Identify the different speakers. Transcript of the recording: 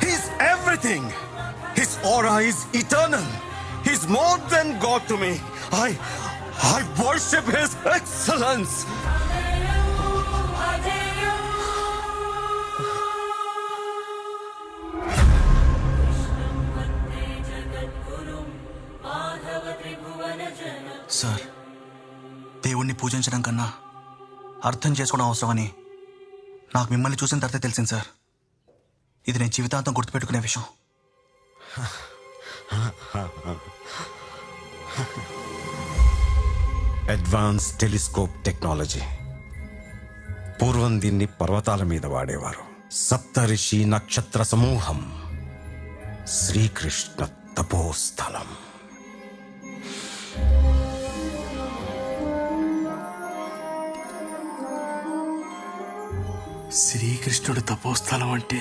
Speaker 1: He's everything. His aura is eternal. He's more than God to me. I worship His excellence.
Speaker 2: Sir, దేవుణ్ణి పూజించడం కన్నా అర్థం చేసుకోవడం అవసరమని నాకు మిమ్మల్ని చూసిన తర్వాత తెలిసింది సార్. ఇది నేను జీవితాంతం గుర్తుపెట్టుకునే విషయం.
Speaker 1: Advance telescope technology. పూర్వం దీన్ని పర్వతాల మీద వాడేవారు. సప్తరిషి నక్షత్ర సమూహం. శ్రీకృష్ణ తపోస్థలం.
Speaker 2: శ్రీకృష్ణుడు తపోస్థలం అంటే